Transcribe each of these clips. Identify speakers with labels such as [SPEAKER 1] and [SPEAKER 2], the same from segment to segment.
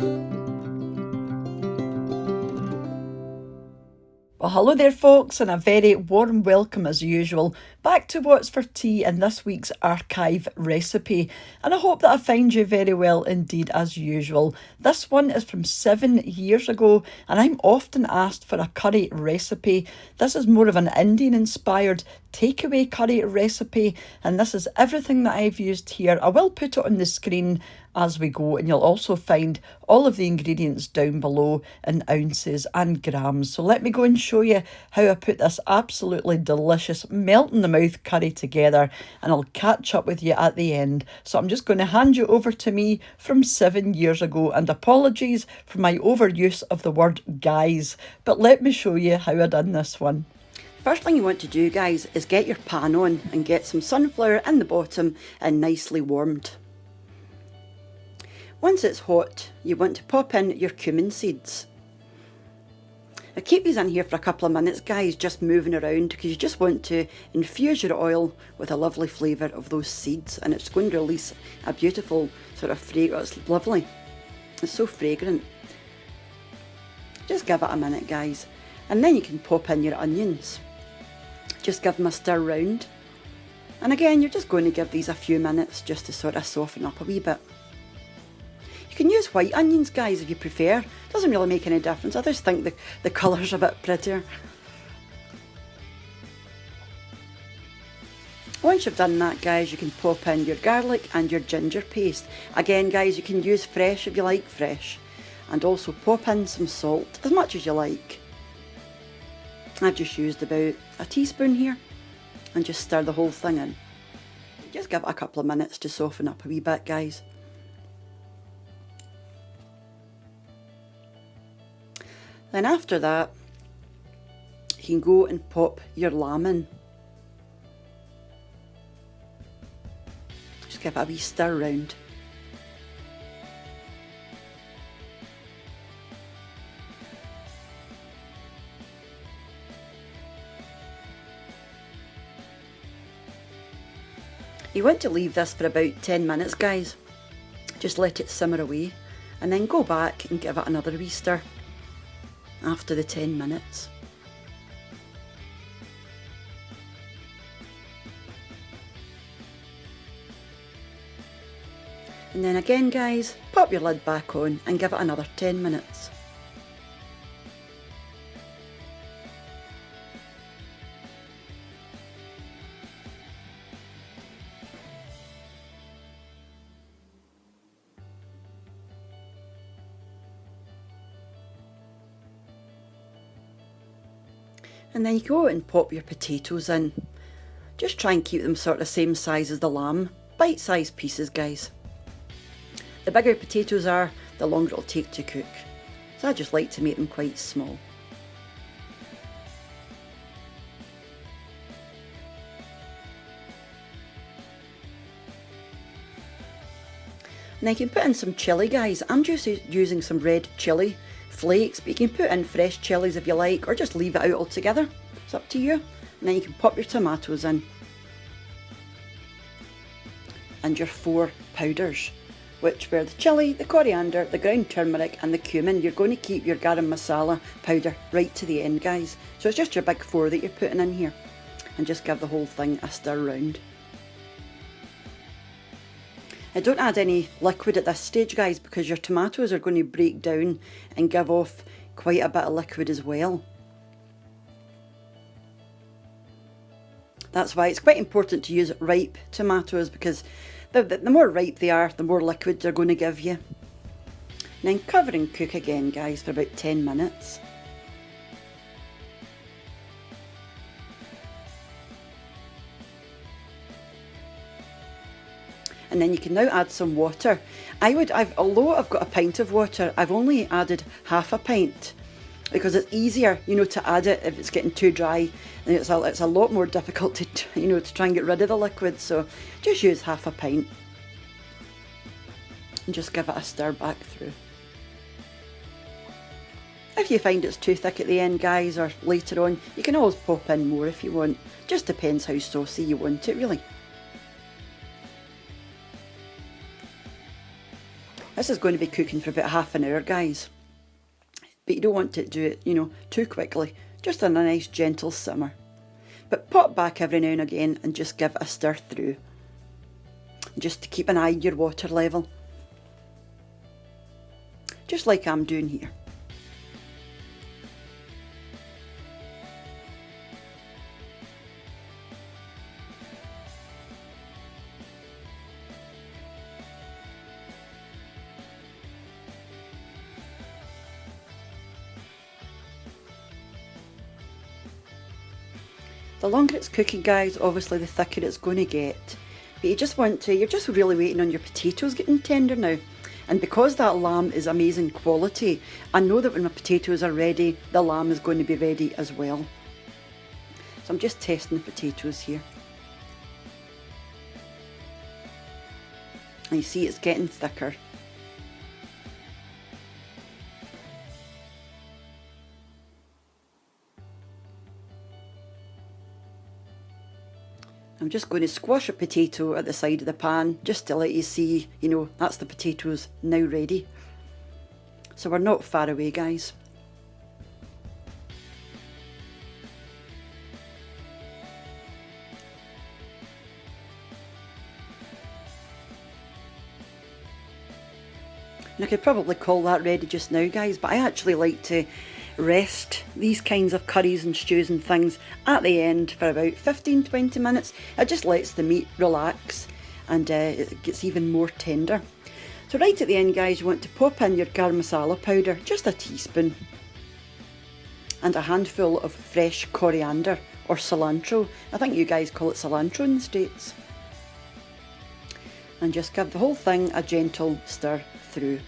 [SPEAKER 1] Well, hello there, folks, and a very warm welcome as usual back to What's for Tea in this week's archive recipe. And I hope that I find you very well indeed as usual. This one is from 7 years ago, and I'm often asked for a curry recipe. This is more of an Indian inspired takeaway curry recipe, and this is everything that I've used here. I will put it on the screen as we go, and you'll also find all of the ingredients down below in ounces and grams. So let me go and show you how I put this absolutely delicious melt in the mouth curry together, and I'll catch up with you at the end. So I'm just going to hand you over to me from 7 years ago, and apologies for my overuse of the word guys, but let me show you how I done this one. First thing you want to do, guys, is get your pan on and get some sunflower in the bottom and nicely warmed. Once it's hot, you want to pop in your cumin seeds. Now keep these in here for a couple of minutes, guys, just moving around, because you just want to infuse your oil with a lovely flavour of those seeds, and it's going to release a beautiful sort of fragrance. It's lovely. It's so fragrant. Just give it a minute, guys, and then you can pop in your onions. Just give them a stir round, and again you're just going to give these a few minutes just to sort of soften up a wee bit. You can use white onions, guys, if you prefer. Doesn't really make any difference. I just think the colour's a bit prettier. Once you've done that, guys, you can pop in your garlic and your ginger paste. Again, guys, you can use fresh if you like fresh. And also pop in some salt, as much as you like. I've just used about a teaspoon here, and just stir the whole thing in. Just give it a couple of minutes to soften up a wee bit, guys. Then after that, you can go and pop your lamb in. Just give it a wee stir round. You want to leave this for about 10 minutes, guys. Just let it simmer away, and then go back and give it another wee stir after the 10 minutes. And then again, guys, pop your lid back on and give it another 10 minutes. And then you go and pop your potatoes in. Just try and keep them sort of the same size as the lamb. Bite-sized pieces, guys. The bigger potatoes are, the longer it'll take to cook. So I just like to make them quite small. And then you can put in some chilli, guys. I'm just using some red chilli flakes, but you can put in fresh chilies if you like, or just leave it out altogether. It's up to you. And then you can pop your tomatoes in. And your 4 powders, which were the chilli, the coriander, the ground turmeric and the cumin. You're going to keep your garam masala powder right to the end, guys. So it's just your big 4 that you're putting in here. And just give the whole thing a stir round. And don't add any liquid at this stage, guys, because your tomatoes are going to break down and give off quite a bit of liquid as well. That's why it's quite important to use ripe tomatoes, because the more ripe they are, the more liquid they're going to give you. And then cover and cook again, guys, for about 10 minutes. And then you can now add some water. Although I've got a pint of water, I've only added half a pint, because it's easier, to add it if it's getting too dry, and it's a lot more difficult to, to try and get rid of the liquid. So just use half a pint and just give it a stir back through. If you find it's too thick at the end, guys, or later on, you can always pop in more if you want. Just depends how saucy you want it, really. This this is going to be cooking for about half an hour, guys. But you don't want to do it, you know, too quickly. Just on a nice gentle simmer. But pop back every now and again and just give it a stir through. Just to keep an eye on your water level. Just like I'm doing here. The longer it's cooking, guys, obviously the thicker it's going to get. But you just want to, you're just really waiting on your potatoes getting tender now. And because that lamb is amazing quality, I know that when my potatoes are ready, the lamb is going to be ready as well. So I'm just testing the potatoes here. And you see it's getting thicker. I'm just going to squash a potato at the side of the pan just to let you see, you know, that's the potatoes now ready. So we're not far away, guys. And I could probably call that ready just now, guys, but I actually like to rest these kinds of curries and stews and things at the end for about 15-20 minutes. It just lets the meat relax and it gets even more tender. So right at the end, guys, you want to pop in your garam masala powder, just a teaspoon, and a handful of fresh coriander or cilantro. I think you guys call it cilantro in the States. And just give the whole thing a gentle stir through.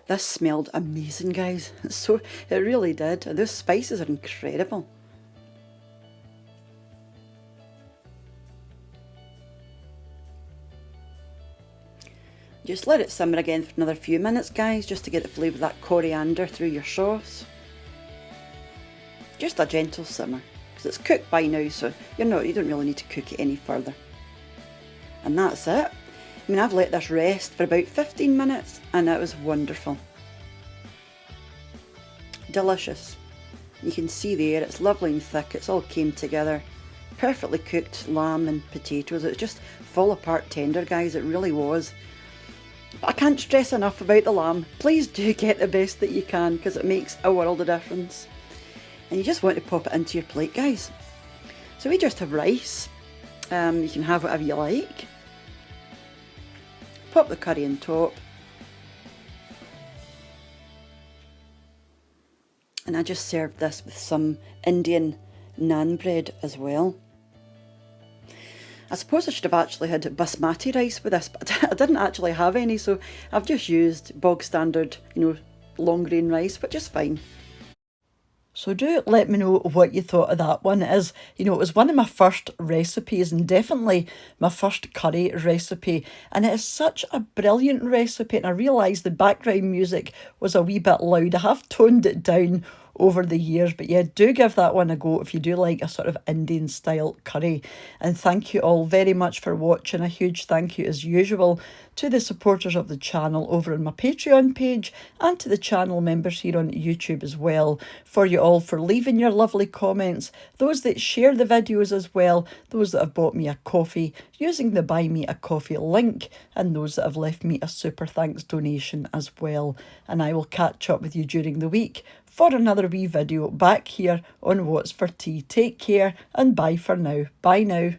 [SPEAKER 1] This smelled amazing, guys. So it really did. Those spices are incredible. Just let it simmer again for another few minutes, guys, just to get the flavour of that coriander through your sauce. Just a gentle simmer, because it's cooked by now, so you don't really need to cook it any further. And that's it. I mean, I've let this rest for about 15 minutes and it was wonderful. Delicious. You can see there, it's lovely and thick, it's all came together. Perfectly cooked lamb and potatoes. It's just fall apart tender, guys, it really was. But I can't stress enough about the lamb. Please do get the best that you can, because it makes a world of difference. And you just want to pop it into your plate, guys. So we just have rice. You can have whatever you like. Pop the curry on top. And I just served this with some Indian naan bread as well. I suppose I should have actually had basmati rice with this, but I didn't actually have any, so I've just used bog standard, long grain rice, which is fine. So do let me know what you thought of that one. It was one of my first recipes and definitely my first curry recipe. And it is such a brilliant recipe. And I realised the background music was a wee bit loud. I have toned it down over the years, but yeah, do give that one a go if you do like a sort of Indian style curry. And thank you all very much for watching. A huge thank you as usual to the supporters of the channel over on my Patreon page and to the channel members here on YouTube as well, for you all for leaving your lovely comments, those that share the videos as well, those that have bought me a coffee using the Buy Me a Coffee link, and those that have left me a super thanks donation as well. And I will catch up with you during the week for another wee video back here on What's for Tea. Take care and bye for now. Bye now.